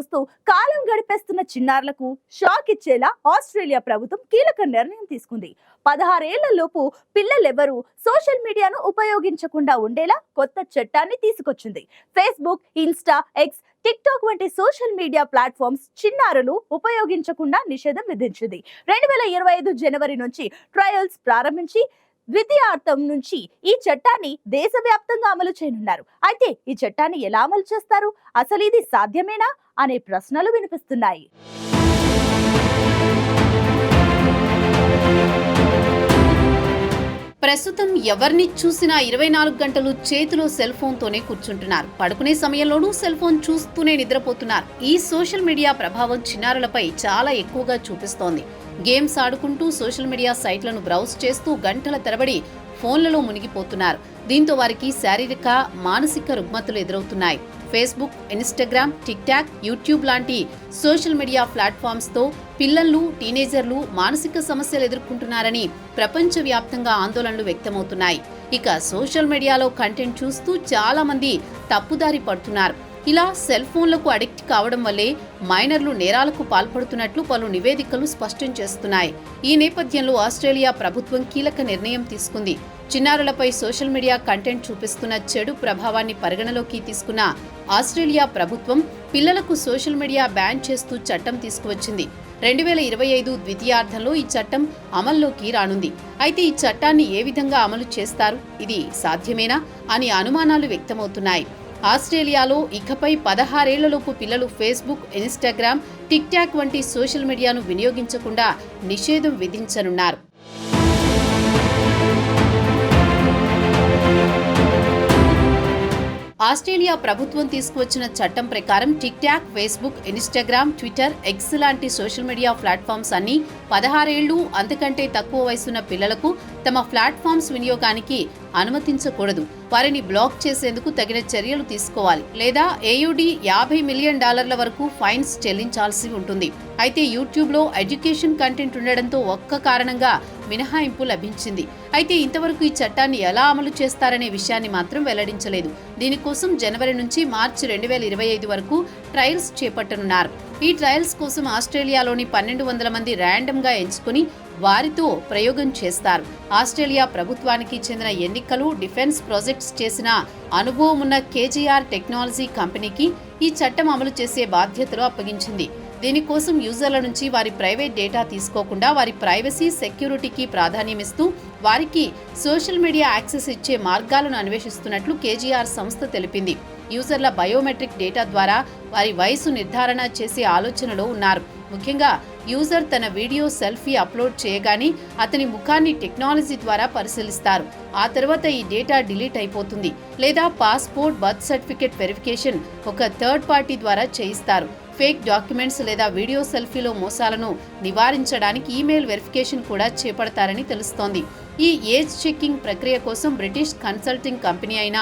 చూస్తూ కాలం గడిపేస్తున్న చిన్నారులకు షాక్ ఇచ్చేలా ఆస్ట్రేలియా ప్రభుత్వం కీలక నిర్ణయం తీసుకుంది. 16 ఏళ్ల లోపు పిల్లలెవరూ సోషల్ మీడియాను ఉపయోగించకుండా ఉండేలా కొత్త చట్టాన్ని తీసుకొచ్చింది. Facebook, Insta, X, tick talk వంటి సోషల్ మీడియా ప్లాట్ఫామ్స్ చిన్నారులు ఉపయోగించకుండా నిషేధం విధించింది. 2025 జనవరి నుంచి ట్రయల్స్ ప్రారంభించి ద్వితీయార్థం నుంచి ఈ చట్టాన్ని దేశవ్యాప్తంగా అమలు చేయనున్నారు. అయితే ఈ చట్టాన్ని ఎలా అమలు చేస్తారు, అసలు ఇది సాధ్యమేనా అనే ప్రశ్నలు వినిపిస్తున్నాయి. ప్రస్తుతం ఎవరిని చూసినా 24 గంటలు చేతిలో సెల్ ఫోన్తోనే కూర్చుంటున్నారు. పడుకునే సమయంలోనూ సెల్ ఫోన్ చూస్తూనే నిద్రపోతున్నారు. ఈ సోషల్ మీడియా ప్రభావం చిన్నారులపై చాలా ఎక్కువగా చూపిస్తోంది. గేమ్స్ ఆడుకుంటూ సోషల్ మీడియా సైట్లను బ్రౌజ్ చేస్తూ గంటల తరబడి ఫోన్లలో మునిగిపోతున్నారు. దీంతో వారికి శారీరక, మానసిక రుగ్మతలు ఎదురవుతున్నాయి. Facebook, Instagram, tick talk, YouTube లాంటి సోషల్ మీడియా ప్లాట్ఫామ్స్తో పిల్లలు, టీనేజర్లు మానసిక సమస్యలు ఎదుర్కొంటున్నారని ప్రపంచవ్యాప్తంగా ఆందోళనలు వ్యక్తమవుతున్నాయి. ఇక సోషల్ మీడియాలో కంటెంట్ చూస్తూ చాలా మంది తప్పుదారి పడుతున్నారు. ఇలా సెల్ ఫోన్లకు అడిక్ట్ కావడం వల్లే మైనర్లు నేరాలకు పాల్పడుతున్నట్లు పలు నివేదికలు స్పష్టం చేస్తున్నాయి. ఈ నేపథ్యంలో ఆస్ట్రేలియా ప్రభుత్వం కీలక నిర్ణయం తీసుకుంది. చిన్నారులపై సోషల్ మీడియా కంటెంట్ చూపిస్తున్న చెడు ప్రభావాన్ని పరిగణలోకి తీసుకున్న ఆస్ట్రేలియా ప్రభుత్వం పిల్లలకు సోషల్ మీడియా బ్యాన్ చేస్తూ చట్టం తీసుకువచ్చింది. 2025 ద్వితీయార్థంలో ఈ చట్టం అమల్లోకి రానుంది. అయితే ఈ చట్టాన్ని ఏ విధంగా అమలు చేస్తారు, ఇది సాధ్యమేనా అని అనుమానాలు వ్యక్తమవుతున్నాయి. ఆస్ట్రేలియాలో ఇకపై 16 ఏళ్లలోపు పిల్లలు ఫేస్బుక్, ఇన్స్టాగ్రామ్, టిక్ టాక్ వంటి సోషల్ మీడియాను వినియోగించకుండా నిషేధం విధించనున్నారు. ఆస్ట్రేలియా ప్రభుత్వం తీసుకువచ్చిన చట్టం ప్రకారం tick talk, Facebook, Instagram, Twitter, X లాంటి సోషల్ మీడియా ప్లాట్ఫామ్స్ అన్ని 16 ఏళ్లు అంతకంటే తక్కువ వయసున్న పిల్లలకు తమ ప్లాట్ఫామ్స్ వినియోగానికి అనుమతించకూడదు. వారిని బ్లాక్ చేసేందుకు తగిన చర్యలు తీసుకోవాలి, లేదా AUD $50 మిలియన్ వరకు ఫైన్స్ చెల్లించాల్సి ఉంటుంది. అయితే యూట్యూబ్లో ఎడ్యుకేషన్ కంటెంట్ ఉండడంతో ఒక్క కారణంగా మినహాయింపు లభించింది. అయితే ఇంతవరకు ఈ చట్టాన్ని ఎలా అమలు చేస్తారనే విషయాన్ని మాత్రం వెల్లడించలేదు. దీనికోసం జనవరి నుంచి మార్చి 2025 వరకు ట్రయల్స్ చేపట్టనున్నారు. ఈ ట్రయల్స్ కోసం ఆస్ట్రేలియాలోని 1200 మంది ర్యాండమ్గా ఎంచుకుని వారితో ప్రయోగం చేస్తారు. ఆస్ట్రేలియా ప్రభుత్వానికి చెందిన ఎన్నికలు, డిఫెన్స్ ప్రాజెక్ట్స్ చేసిన అనుభవం ఉన్న KGR టెక్నాలజీ కంపెనీకి ఈ చట్టం అమలు చేసే బాధ్యతలు అప్పగించింది. దీనికోసం యూజర్ల నుంచి వారి ప్రైవేట్ డేటా తీసుకోకుండా వారి ప్రైవసీ, సెక్యూరిటీకి ప్రాధాన్యమిస్తూ వారికి సోషల్ మీడియా యాక్సెస్ ఇచ్చే మార్గాలను అన్వేషిస్తున్నట్లు KGR సంస్థ తెలిపింది. యూజర్ల బయోమెట్రిక్ డేటా ద్వారా వారి వయసు నిర్ధారణ చేసే ఆలోచనలో ఉన్నారు. ముఖ్యంగా యూజర్ తన వీడియో, సెల్ఫీ అప్లోడ్ చేయగానే అతని ముఖాన్ని టెక్నాలజీ ద్వారా పరిశీలిస్తారు. ఆ తర్వాత ఈ డేటా డిలీట్ అయిపోతుంది, లేదా పాస్పోర్ట్, బర్త్ సర్టిఫికేట్ వెరిఫికేషన్ ఒక థర్డ్ పార్టీ ద్వారా చేయిస్తారు. ఫేక్ డాక్యుమెంట్స్ లేదా వీడియో, సెల్ఫీలో మోసాలను నివారించడానికి ఈమెయిల్ వెరిఫికేషన్ కూడా చేపడతారని తెలుస్తోంది. ఈ ఏజ్ చెకింగ్ ప్రక్రియ కోసం బ్రిటిష్ కన్సల్టింగ్ కంపెనీ అయిన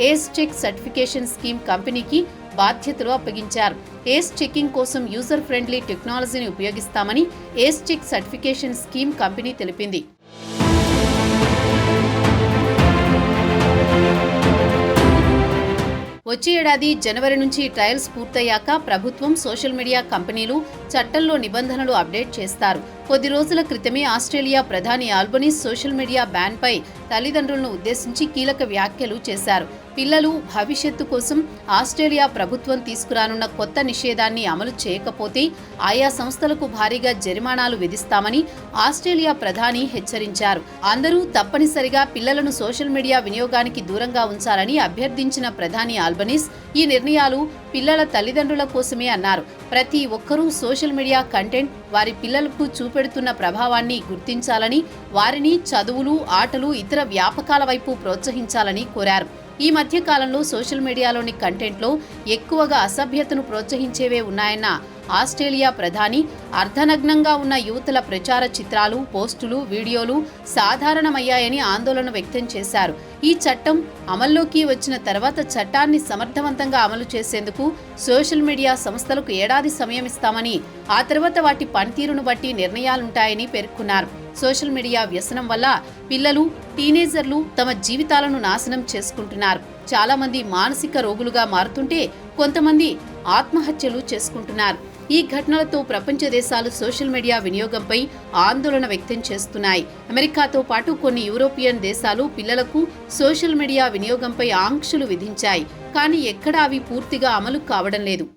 ఏజ్ చెక్ సర్టిఫికేషన్ స్కీమ్ కంపెనీకి బాధ్యతలు అప్పగించారు. ఏజ్ చెకింగ్ కోసం యూజర్ ఫ్రెండ్లీ టెక్నాలజీని ఉపయోగిస్తామని age check certification scheme company తెలిపింది. వచ్చే ఏడాది జనవరి నుంచి ట్రయల్స్ పూర్తయ్యాక ప్రభుత్వం, సోషల్ మీడియా కంపెనీలు చట్టంలో నిబంధనలు అప్డేట్ చేస్తారు. కొద్ది రోజుల క్రితమే ఆస్ట్రేలియా ప్రధాని ఆల్బనీస్ సోషల్ మీడియా బ్యాన్పై తల్లిదండ్రులను ఉద్దేశించి కీలక వ్యాఖ్యలు చేశారు. పిల్లలు భవిష్యత్తు కోసం ఆస్ట్రేలియా ప్రభుత్వం తీసుకురానున్న కొత్త నిషేధాన్ని అమలు చేయకపోతే ఆయా సంస్థలకు భారీగా జరిమానాలు విధిస్తామని ఆస్ట్రేలియా ప్రధాని హెచ్చరించారు. అందరూ తప్పనిసరిగా పిల్లలను సోషల్ మీడియా వినియోగానికి దూరంగా ఉంచాలని అభ్యర్థించిన ప్రధాని ఆల్బనీస్ ఈ నిర్ణయాలు పిల్లల తల్లిదండ్రుల కోసమే అన్నారు. ప్రతి ఒక్కరూ సోషల్ మీడియా కంటెంట్ వారి పిల్లలకు చూపెడుతున్న ప్రభావాన్ని గుర్తించాలని, వారిని చదువులు, ఆటలు, ఇతర వ్యాపకాల వైపు ప్రోత్సహించాలని కోరారు. ఈ మధ్య కాలంలో సోషల్ మీడియాలోని కంటెంట్లో ఎక్కువగా అసభ్యతను ప్రోత్సహించేవే ఉన్నాయన్న ఆస్ట్రేలియా ప్రధాని అర్ధనగ్నంగా ఉన్న యువతుల ప్రచార చిత్రాలు, పోస్టులు, వీడియోలు సాధారణమయ్యాయని ఆందోళన వ్యక్తం చేశారు. ఈ చట్టం అమల్లోకి వచ్చిన తర్వాత చట్టాన్ని సమర్థవంతంగా అమలు చేసేందుకు సోషల్ మీడియా సంస్థలకు ఏడాది సమయం ఇస్తామని, ఆ తర్వాత వాటి పనితీరును బట్టి నిర్ణయాలుంటాయని పేర్కొన్నారు. సోషల్ మీడియా వ్యసనం వల్ల పిల్లలు, టీనేజర్లు తమ జీవితాలను నాశనం చేసుకుంటున్నారు. చాలా మంది మానసిక రోగులుగా మారుతుంటే కొంతమంది ఆత్మహత్యలు చేసుకుంటున్నారు. ఈ ఘటనలతో ప్రపంచ దేశాలు సోషల్ మీడియా వినియోగంపై ఆందోళన వ్యక్తం చేస్తున్నాయి. అమెరికాతో పాటు కొన్ని యూరోపియన్ దేశాలు పిల్లలకు సోషల్ మీడియా వినియోగంపై ఆంక్షలు విధించాయి. కానీ ఎక్కడా అవి పూర్తిగా అమలు కావడం లేదు.